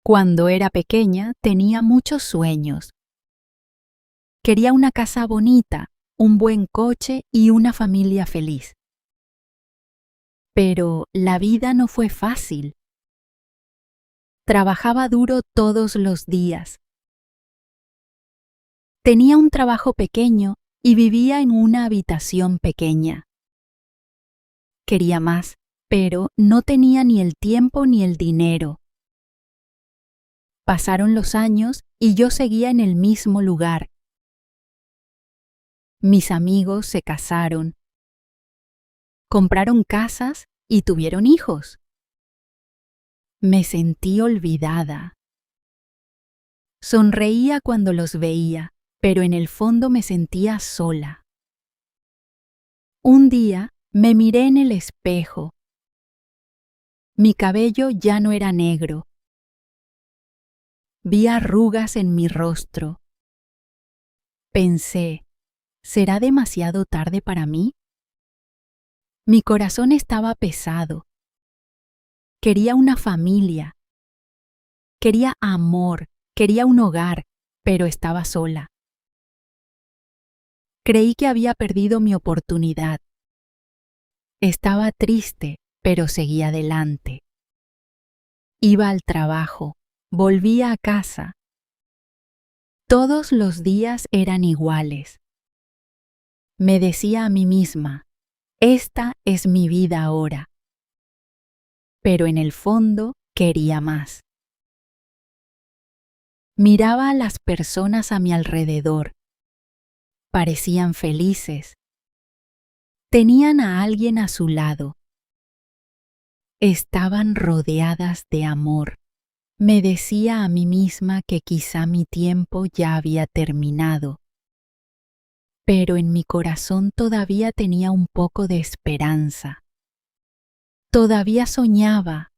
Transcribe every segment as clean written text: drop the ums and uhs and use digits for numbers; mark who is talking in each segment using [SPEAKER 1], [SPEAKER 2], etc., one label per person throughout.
[SPEAKER 1] Cuando era pequeña tenía muchos sueños. Quería una casa bonita, un buen coche y una familia feliz. Pero la vida no fue fácil. Trabajaba duro todos los días. Tenía un trabajo pequeño y vivía en una habitación pequeña. Quería más, pero no tenía ni el tiempo ni el dinero. Pasaron los años y yo seguía en el mismo lugar. Mis amigos se casaron, compraron casas y tuvieron hijos. Me sentí olvidada. Sonreía cuando los veía, pero en el fondo me sentía sola. Un día me miré en el espejo. Mi cabello ya no era negro. Vi arrugas en mi rostro. Pensé, ¿será demasiado tarde para mí? Mi corazón estaba pesado. Quería una familia. Quería amor, quería un hogar, pero estaba sola. Creí que había perdido mi oportunidad. Estaba triste, pero seguía adelante. Iba al trabajo, volvía a casa. Todos los días eran iguales. Me decía a mí misma, esta es mi vida ahora. Pero en el fondo quería más. Miraba a las personas a mi alrededor. Parecían felices. Tenían a alguien a su lado. Estaban rodeadas de amor. Me decía a mí misma que quizá mi tiempo ya había terminado. Pero en mi corazón todavía tenía un poco de esperanza. Todavía soñaba,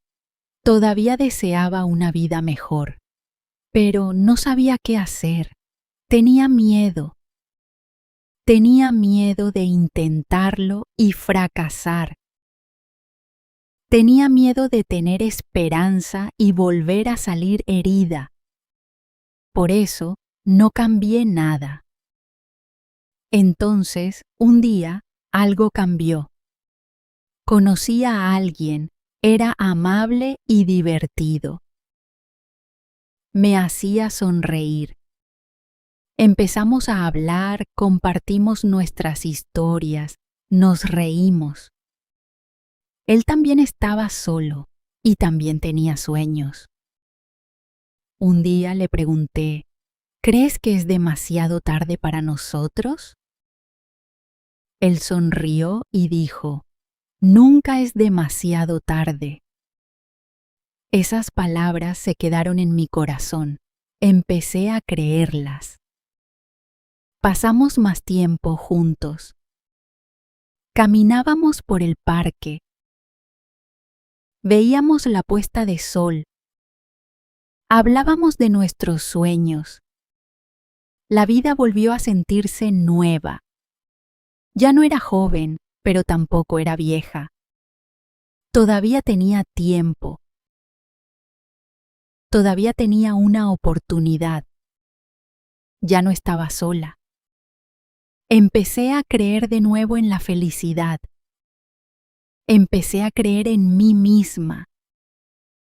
[SPEAKER 1] todavía deseaba una vida mejor. Pero no sabía qué hacer. Tenía miedo. Tenía miedo de intentarlo y fracasar. Tenía miedo de tener esperanza y volver a salir herida. Por eso no cambié nada. Entonces, un día, algo cambió. Conocí a alguien, era amable y divertido. Me hacía sonreír. Empezamos a hablar, compartimos nuestras historias, nos reímos. Él también estaba solo y también tenía sueños. Un día le pregunté, ¿crees que es demasiado tarde para nosotros? Él sonrió y dijo, nunca es demasiado tarde. Esas palabras se quedaron en mi corazón. Empecé a creerlas. Pasamos más tiempo juntos. Caminábamos por el parque. Veíamos la puesta de sol. Hablábamos de nuestros sueños. La vida volvió a sentirse nueva. Ya no era joven, pero tampoco era vieja. Todavía tenía tiempo. Todavía tenía una oportunidad. Ya no estaba sola. Empecé a creer de nuevo en la felicidad. Empecé a creer en mí misma.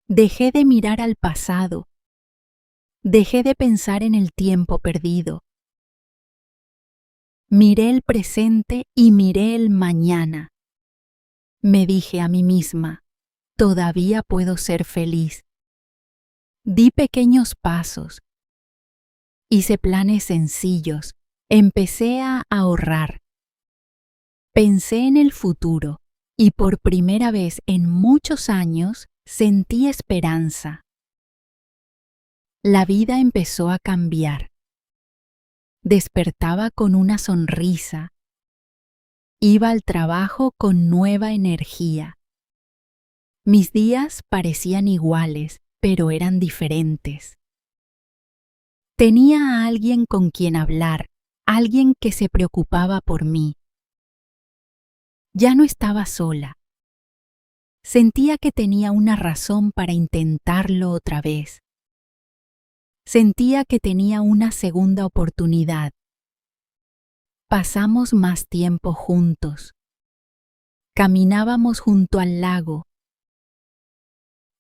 [SPEAKER 1] Dejé de mirar al pasado. Dejé de pensar en el tiempo perdido. Miré el presente y miré el mañana. Me dije a mí misma, todavía puedo ser feliz. Di pequeños pasos. Hice planes sencillos. Empecé a ahorrar. Pensé en el futuro y por primera vez en muchos años sentí esperanza. La vida empezó a cambiar. Despertaba con una sonrisa. Iba al trabajo con nueva energía. Mis días parecían iguales, pero eran diferentes. Tenía a alguien con quien hablar, alguien que se preocupaba por mí. Ya no estaba sola. Sentía que tenía una razón para intentarlo otra vez. Sentía que tenía una segunda oportunidad. Pasamos más tiempo juntos. Caminábamos junto al lago.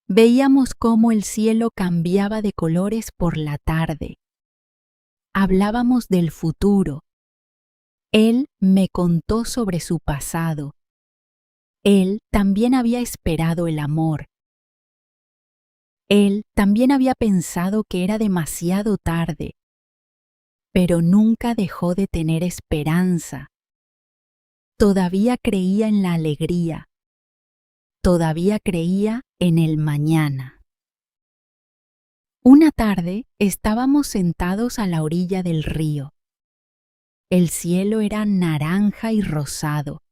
[SPEAKER 1] Veíamos cómo el cielo cambiaba de colores por la tarde. Hablábamos del futuro. Él me contó sobre su pasado. Él también había esperado el amor. Él también había pensado que era demasiado tarde, pero nunca dejó de tener esperanza. Todavía creía en la alegría. Todavía creía en el mañana. Una tarde estábamos sentados a la orilla del río. El cielo era naranja y rosado.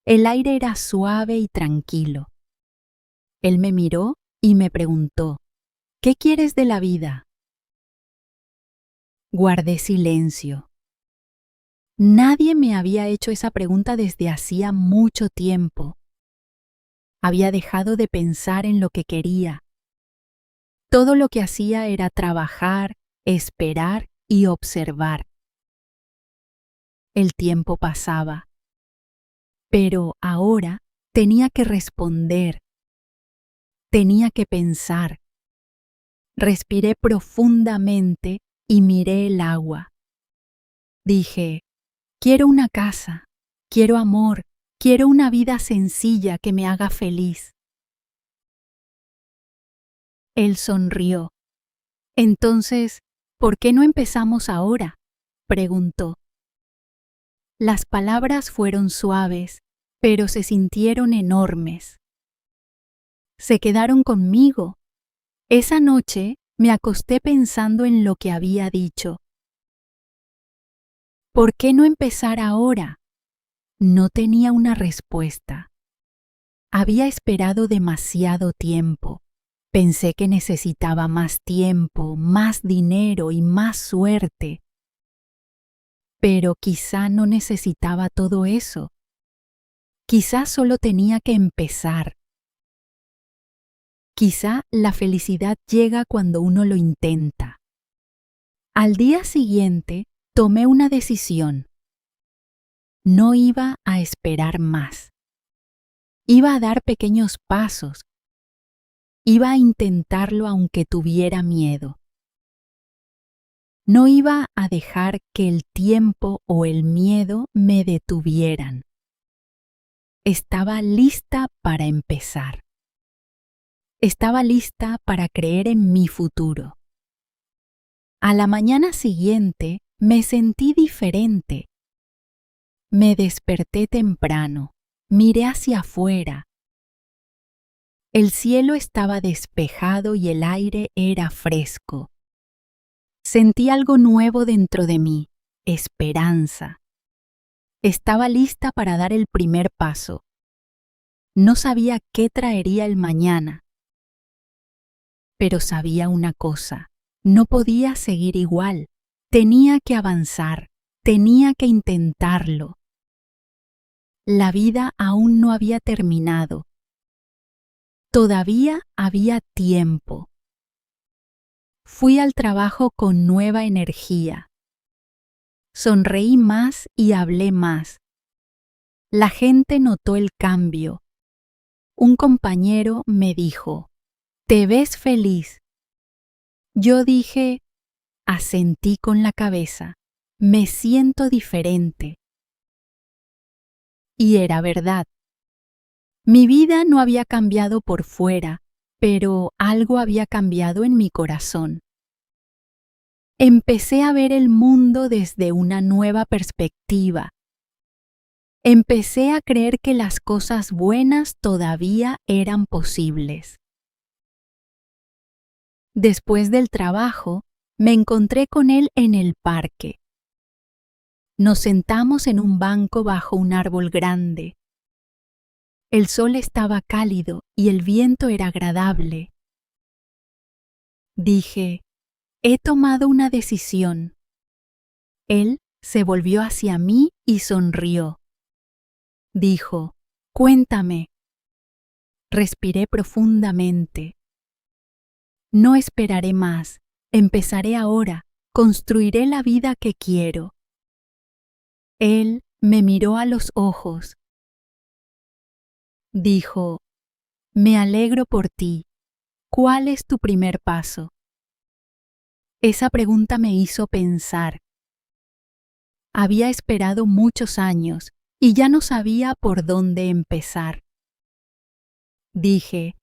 [SPEAKER 1] El aire era suave y tranquilo. Él me miró y me preguntó, ¿qué quieres de la vida? Guardé silencio. Nadie me había hecho esa pregunta desde hacía mucho tiempo. Había dejado de pensar en lo que quería. Todo lo que hacía era trabajar, esperar y observar. El tiempo pasaba, pero ahora tenía que responder. Tenía que pensar. Respiré profundamente y miré el agua. Dije, quiero una casa, quiero amor, quiero una vida sencilla que me haga feliz. Él sonrió. Entonces, ¿por qué no empezamos ahora?, preguntó. Las palabras fueron suaves, pero se sintieron enormes. Se quedaron conmigo. Esa noche me acosté pensando en lo que había dicho. ¿Por qué no empezar ahora? No tenía una respuesta. Había esperado demasiado tiempo. Pensé que necesitaba más tiempo, más dinero y más suerte. Pero quizá no necesitaba todo eso. Quizá solo tenía que empezar. Quizá la felicidad llega cuando uno lo intenta. Al día siguiente, tomé una decisión. No iba a esperar más. Iba a dar pequeños pasos. Iba a intentarlo aunque tuviera miedo. No iba a dejar que el tiempo o el miedo me detuvieran. Estaba lista para empezar. Estaba lista para creer en mi futuro. A la mañana siguiente me sentí diferente. Me desperté temprano, miré hacia afuera. El cielo estaba despejado y el aire era fresco. Sentí algo nuevo dentro de mí, esperanza. Estaba lista para dar el primer paso. No sabía qué traería el mañana. Pero sabía una cosa, no podía seguir igual. Tenía que avanzar, tenía que intentarlo. La vida aún no había terminado. Todavía había tiempo. Fui al trabajo con nueva energía. Sonreí más y hablé más. La gente notó el cambio. Un compañero me dijo, ¿te ves feliz? Yo dije, asentí con la cabeza, me siento diferente. Y era verdad. Mi vida no había cambiado por fuera, pero algo había cambiado en mi corazón. Empecé a ver el mundo desde una nueva perspectiva. Empecé a creer que las cosas buenas todavía eran posibles. Después del trabajo, me encontré con él en el parque. Nos sentamos en un banco bajo un árbol grande. El sol estaba cálido y el viento era agradable. Dije, he tomado una decisión. Él se volvió hacia mí y sonrió. Dijo, cuéntame. Respiré profundamente. No esperaré más. Empezaré ahora, construiré la vida que quiero. Él me miró a los ojos. Dijo, me alegro por ti. ¿Cuál es tu primer paso? Esa pregunta me hizo pensar. Había esperado muchos años y ya no sabía por dónde empezar. Dije,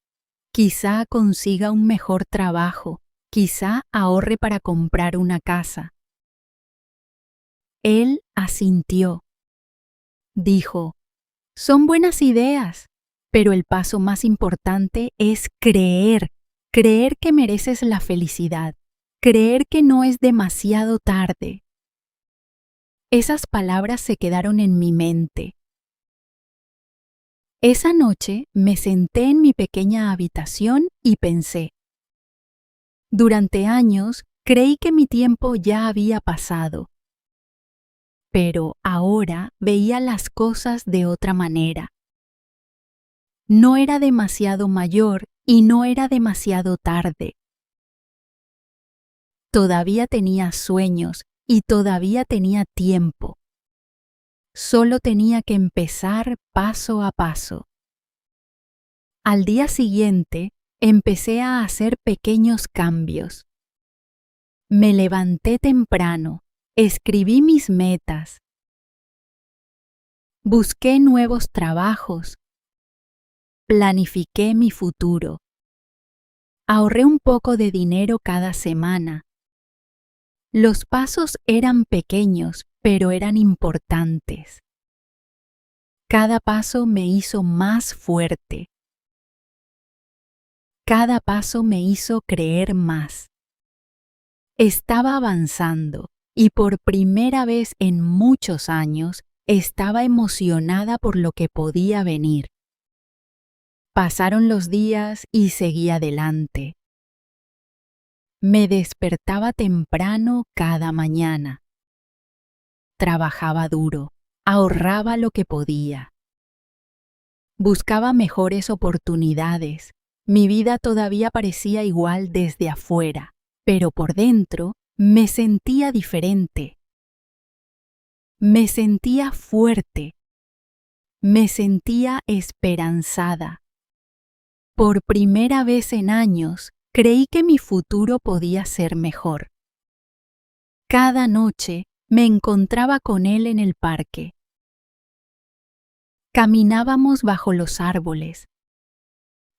[SPEAKER 1] quizá consiga un mejor trabajo, quizá ahorre para comprar una casa. Él asintió. Dijo, son buenas ideas, pero el paso más importante es creer que mereces la felicidad, creer que no es demasiado tarde. Esas palabras se quedaron en mi mente. Esa noche me senté en mi pequeña habitación y pensé. Durante años creí que mi tiempo ya había pasado, pero ahora veía las cosas de otra manera. No era demasiado mayor y no era demasiado tarde. Todavía tenía sueños y todavía tenía tiempo. Solo tenía que empezar paso a paso. Al día siguiente, empecé a hacer pequeños cambios. Me levanté temprano, escribí mis metas. Busqué nuevos trabajos. Planifiqué mi futuro. Ahorré un poco de dinero cada semana. Los pasos eran pequeños, pero eran importantes. Cada paso me hizo más fuerte. Cada paso me hizo creer más. Estaba avanzando y por primera vez en muchos años estaba emocionada por lo que podía venir. Pasaron los días y seguí adelante. Me despertaba temprano cada mañana. Trabajaba duro, ahorraba lo que podía. Buscaba mejores oportunidades. Mi vida todavía parecía igual desde afuera, pero por dentro me sentía diferente. Me sentía fuerte. Me sentía esperanzada. Por primera vez en años, creí que mi futuro podía ser mejor. Cada noche me encontraba con él en el parque. Caminábamos bajo los árboles.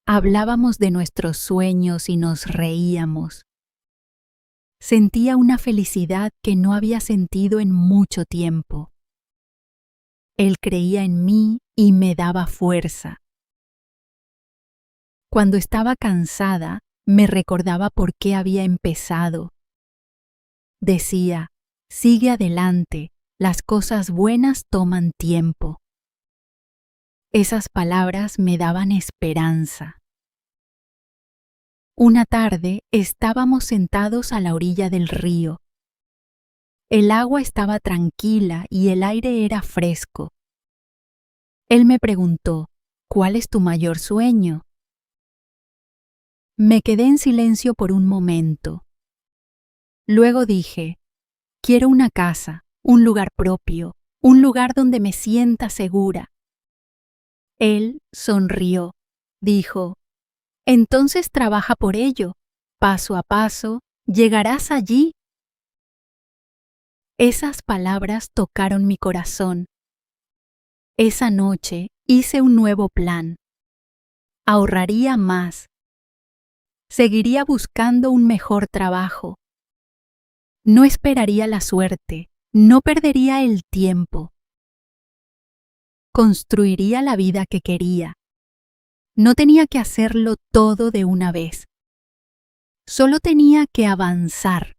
[SPEAKER 1] Hablábamos de nuestros sueños y nos reíamos. Sentía una felicidad que no había sentido en mucho tiempo. Él creía en mí y me daba fuerza. Cuando estaba cansada, me recordaba por qué había empezado. Decía, sigue adelante, las cosas buenas toman tiempo. Esas palabras me daban esperanza. Una tarde estábamos sentados a la orilla del río. El agua estaba tranquila y el aire era fresco. Él me preguntó, ¿cuál es tu mayor sueño? Me quedé en silencio por un momento. Luego dije, quiero una casa, un lugar propio, un lugar donde me sienta segura. Él sonrió, dijo, entonces trabaja por ello, paso a paso, llegarás allí. Esas palabras tocaron mi corazón. Esa noche hice un nuevo plan. Ahorraría más. Seguiría buscando un mejor trabajo. No esperaría la suerte, no perdería el tiempo. Construiría la vida que quería. No tenía que hacerlo todo de una vez. Solo tenía que avanzar.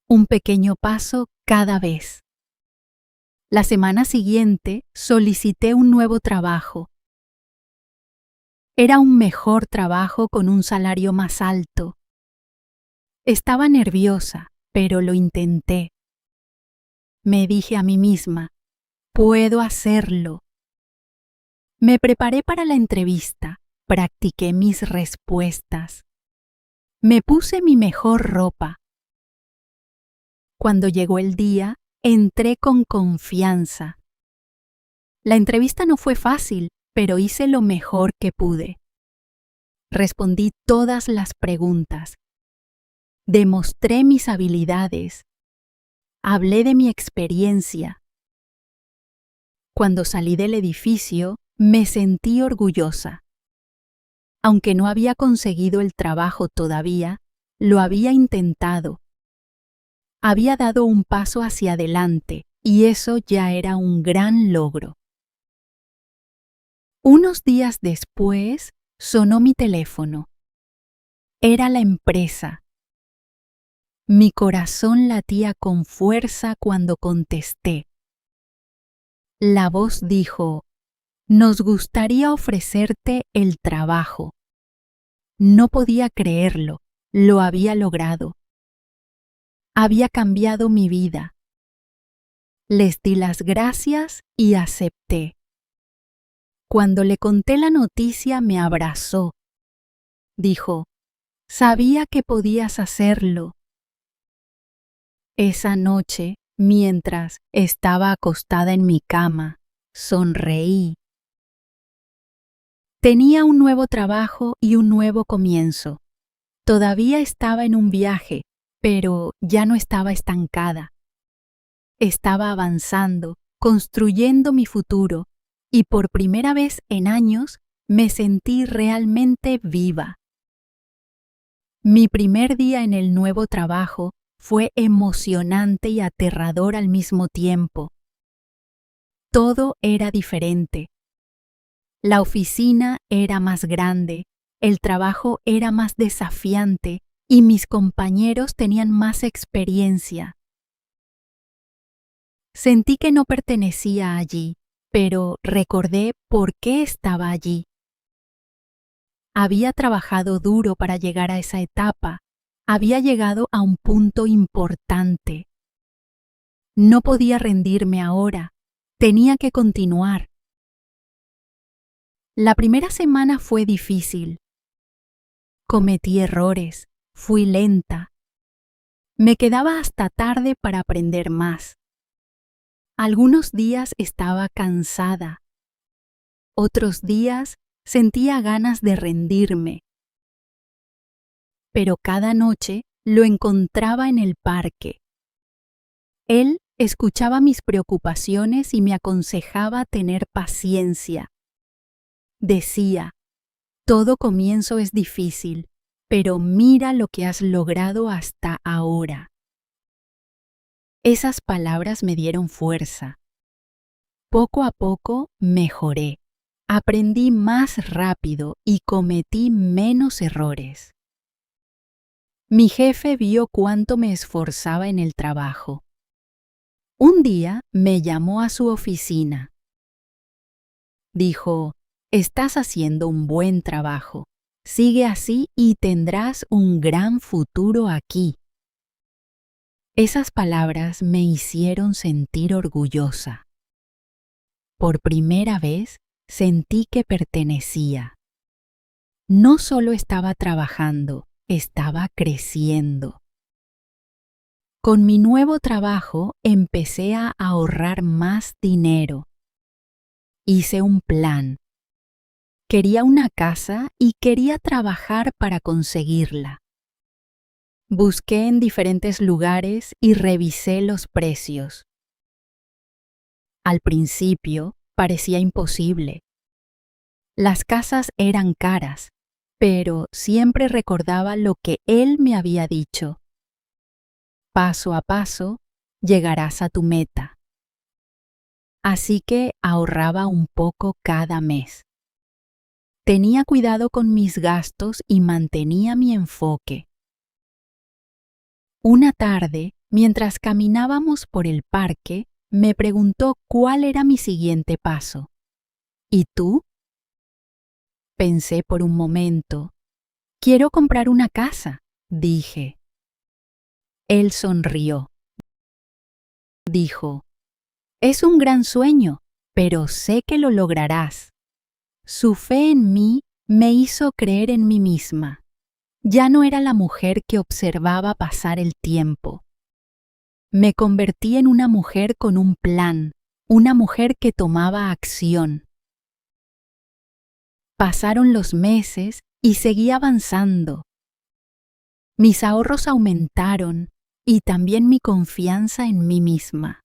[SPEAKER 1] Un pequeño paso cada vez. La semana siguiente solicité un nuevo trabajo. Era un mejor trabajo con un salario más alto. Estaba nerviosa, pero lo intenté. Me dije a mí misma, puedo hacerlo. Me preparé para la entrevista, practiqué mis respuestas. Me puse mi mejor ropa. Cuando llegó el día, entré con confianza. La entrevista no fue fácil, pero hice lo mejor que pude. Respondí todas las preguntas. Demostré mis habilidades. Hablé de mi experiencia. Cuando salí del edificio, me sentí orgullosa. Aunque no había conseguido el trabajo todavía, lo había intentado. Había dado un paso hacia adelante y eso ya era un gran logro. Unos días después, sonó mi teléfono. Era la empresa. Mi corazón latía con fuerza cuando contesté. La voz dijo: «Nos gustaría ofrecerte el trabajo». No podía creerlo, lo había logrado. Había cambiado mi vida. Les di las gracias y acepté. Cuando le conté la noticia me abrazó. Dijo: «Sabía que podías hacerlo». Esa noche, mientras estaba acostada en mi cama, sonreí. Tenía un nuevo trabajo y un nuevo comienzo. Todavía estaba en un viaje, pero ya no estaba estancada. Estaba avanzando, construyendo mi futuro, y por primera vez en años me sentí realmente viva. Mi primer día en el nuevo trabajo fue emocionante y aterrador al mismo tiempo. Todo era diferente. La oficina era más grande, el trabajo era más desafiante y mis compañeros tenían más experiencia. Sentí que no pertenecía allí, pero recordé por qué estaba allí. Había trabajado duro para llegar a esa etapa, había llegado a un punto importante. No podía rendirme ahora, tenía que continuar. La primera semana fue difícil. Cometí errores, fui lenta. Me quedaba hasta tarde para aprender más. Algunos días estaba cansada. Otros días sentía ganas de rendirme. Pero cada noche lo encontraba en el parque. Él escuchaba mis preocupaciones y me aconsejaba tener paciencia. Decía: «Todo comienzo es difícil, pero mira lo que has logrado hasta ahora». Esas palabras me dieron fuerza. Poco a poco mejoré. Aprendí más rápido y cometí menos errores. Mi jefe vio cuánto me esforzaba en el trabajo. Un día me llamó a su oficina. Dijo: «Estás haciendo un buen trabajo. Sigue así y tendrás un gran futuro aquí». Esas palabras me hicieron sentir orgullosa. Por primera vez sentí que pertenecía. No solo estaba trabajando, estaba creciendo. Con mi nuevo trabajo empecé a ahorrar más dinero. Hice un plan. Quería una casa y quería trabajar para conseguirla. Busqué en diferentes lugares y revisé los precios. Al principio parecía imposible. Las casas eran caras, pero siempre recordaba lo que él me había dicho. Paso a paso, llegarás a tu meta. Así que ahorraba un poco cada mes. Tenía cuidado con mis gastos y mantenía mi enfoque. Una tarde, mientras caminábamos por el parque, me preguntó cuál era mi siguiente paso. ¿Y tú? Pensé por un momento. Quiero comprar una casa, dije. Él sonrió. Dijo: «Es un gran sueño, pero sé que lo lograrás». Su fe en mí me hizo creer en mí misma. Ya no era la mujer que observaba pasar el tiempo. Me convertí en una mujer con un plan, una mujer que tomaba acción. Pasaron los meses y seguí avanzando. Mis ahorros aumentaron y también mi confianza en mí misma.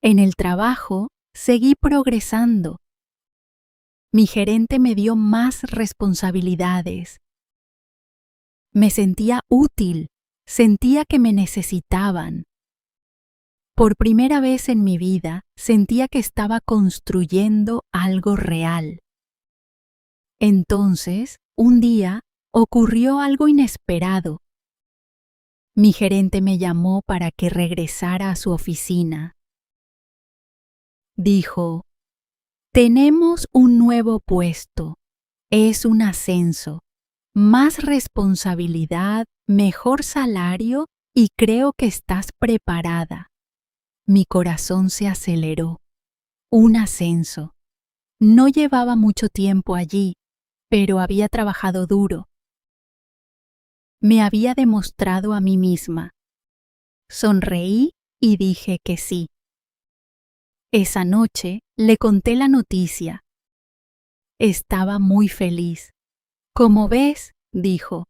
[SPEAKER 1] En el trabajo seguí progresando. Mi gerente me dio más responsabilidades. Me sentía útil, sentía que me necesitaban. Por primera vez en mi vida sentía que estaba construyendo algo real. Entonces, un día, ocurrió algo inesperado. Mi gerente me llamó para que regresara a su oficina. Dijo: «Tenemos un nuevo puesto. Es un ascenso, más responsabilidad, mejor salario y creo que estás preparada». Mi corazón se aceleró. Un ascenso. No llevaba mucho tiempo allí, pero había trabajado duro. Me había demostrado a mí misma. Sonreí y dije que sí. Esa noche le conté la noticia. Estaba muy feliz. «Como ves», dijo,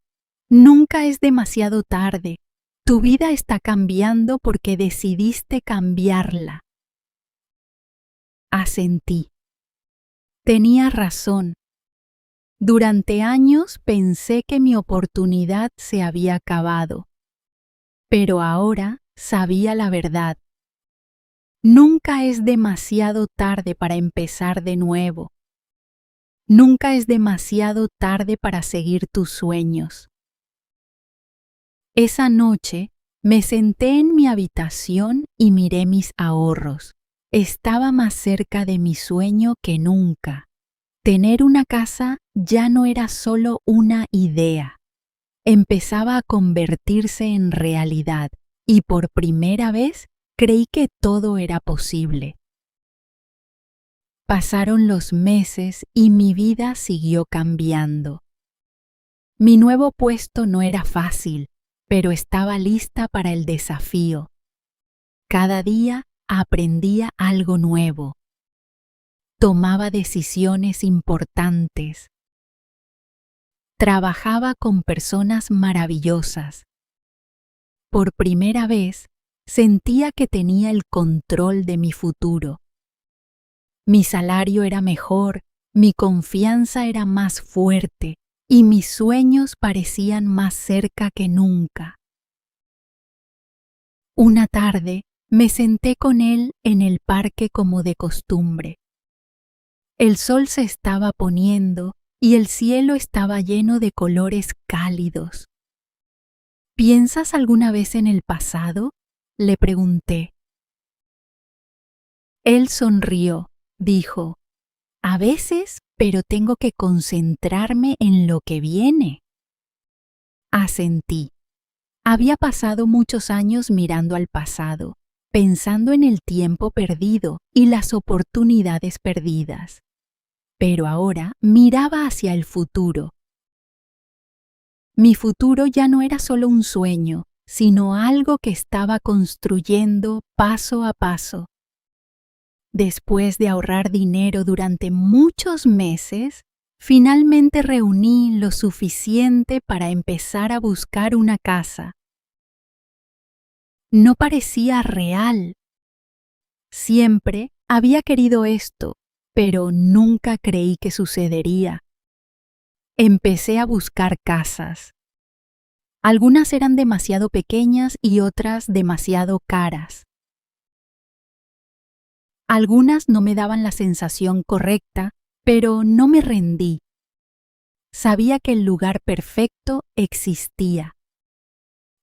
[SPEAKER 1] «nunca es demasiado tarde. Tu vida está cambiando porque decidiste cambiarla». Asentí. Tenía razón. Durante años pensé que mi oportunidad se había acabado, pero ahora sabía la verdad. Nunca es demasiado tarde para empezar de nuevo. Nunca es demasiado tarde para seguir tus sueños. Esa noche me senté en mi habitación y miré mis ahorros. Estaba más cerca de mi sueño que nunca. Tener una casa ya no era solo una idea. Empezaba a convertirse en realidad y por primera vez creí que todo era posible. Pasaron los meses y mi vida siguió cambiando. Mi nuevo puesto no era fácil, pero estaba lista para el desafío. Cada día aprendía algo nuevo. Tomaba decisiones importantes. Trabajaba con personas maravillosas. Por primera vez, sentía que tenía el control de mi futuro. Mi salario era mejor, mi confianza era más fuerte y mis sueños parecían más cerca que nunca. Una tarde me senté con él en el parque como de costumbre. El sol se estaba poniendo y el cielo estaba lleno de colores cálidos. ¿Piensas alguna vez en el pasado?, le pregunté. Él sonrió, dijo: «A veces, pero tengo que concentrarme en lo que viene». Asentí. Había pasado muchos años mirando al pasado, pensando en el tiempo perdido y las oportunidades perdidas. Pero ahora miraba hacia el futuro. Mi futuro ya no era solo un sueño, sino algo que estaba construyendo paso a paso. Después de ahorrar dinero durante muchos meses, finalmente reuní lo suficiente para empezar a buscar una casa. No parecía real. Siempre había querido esto, pero nunca creí que sucedería. Empecé a buscar casas. Algunas eran demasiado pequeñas y otras demasiado caras. Algunas no me daban la sensación correcta, pero no me rendí. Sabía que el lugar perfecto existía.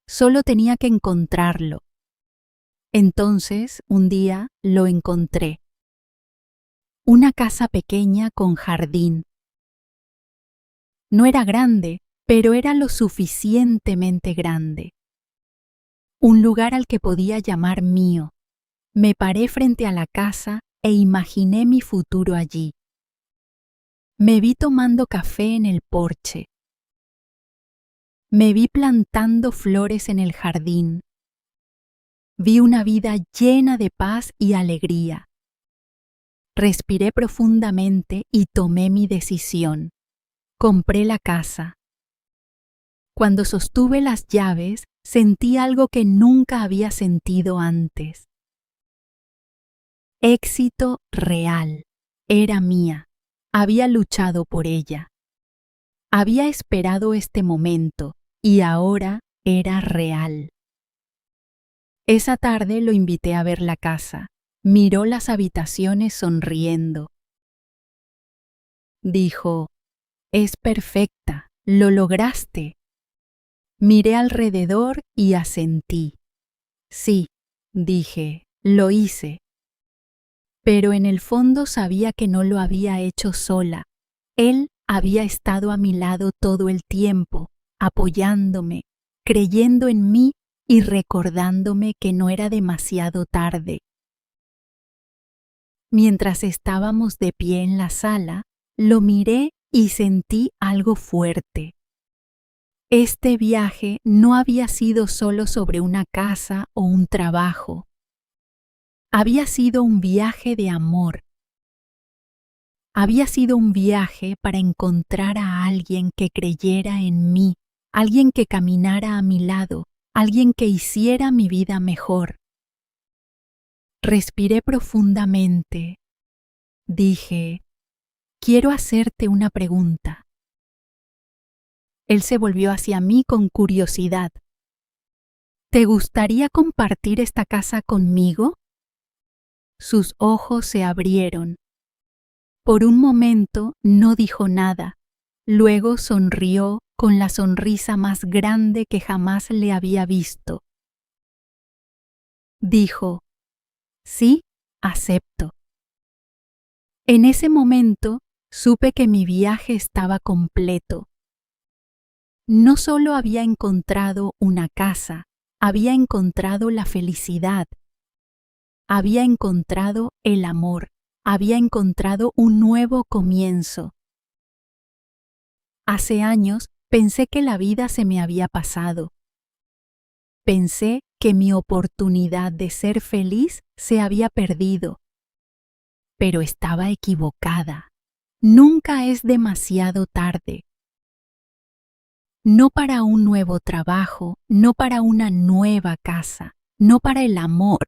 [SPEAKER 1] Solo tenía que encontrarlo. Entonces, un día, lo encontré. Una casa pequeña con jardín. No era grande, pero era lo suficientemente grande. Un lugar al que podía llamar mío. Me paré frente a la casa e imaginé mi futuro allí. Me vi tomando café en el porche. Me vi plantando flores en el jardín. Vi una vida llena de paz y alegría. Respiré profundamente y tomé mi decisión. Compré la casa. Cuando sostuve las llaves, sentí algo que nunca había sentido antes. Éxito real. Era mía. Había luchado por ella. Había esperado este momento y ahora era real. Esa tarde lo invité a ver la casa. Miró las habitaciones sonriendo. Dijo, «Es perfecta, lo lograste». Miré alrededor y asentí. «Sí», dije, «lo hice». Pero en el fondo sabía que no lo había hecho sola. Él había estado a mi lado todo el tiempo, apoyándome, creyendo en mí y recordándome que no era demasiado tarde. Mientras estábamos de pie en la sala, lo miré y sentí algo fuerte. Este viaje no había sido solo sobre una casa o un trabajo. Había sido un viaje de amor. Había sido un viaje para encontrar a alguien que creyera en mí, alguien que caminara a mi lado, alguien que hiciera mi vida mejor. Respiré profundamente. Dije, «Quiero hacerte una pregunta». Él se volvió hacia mí con curiosidad. «¿Te gustaría compartir esta casa conmigo?» Sus ojos se abrieron. Por un momento no dijo nada. Luego sonrió con la sonrisa más grande que jamás le había visto. Dijo, «Sí, acepto». En ese momento supe que mi viaje estaba completo. No solo había encontrado una casa, había encontrado la felicidad. Había encontrado el amor, había encontrado un nuevo comienzo. Hace años pensé que la vida se me había pasado. Pensé que mi oportunidad de ser feliz se había perdido. Pero estaba equivocada. Nunca es demasiado tarde. No para un nuevo trabajo, no para una nueva casa, no para el amor.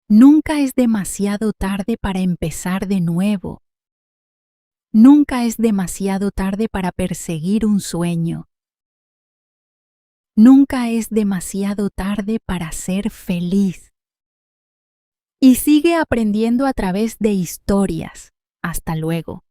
[SPEAKER 1] Nunca es demasiado tarde para empezar de nuevo. Nunca es demasiado tarde para perseguir un sueño. Nunca es demasiado tarde para ser feliz. Y sigue aprendiendo a través de historias. Hasta luego.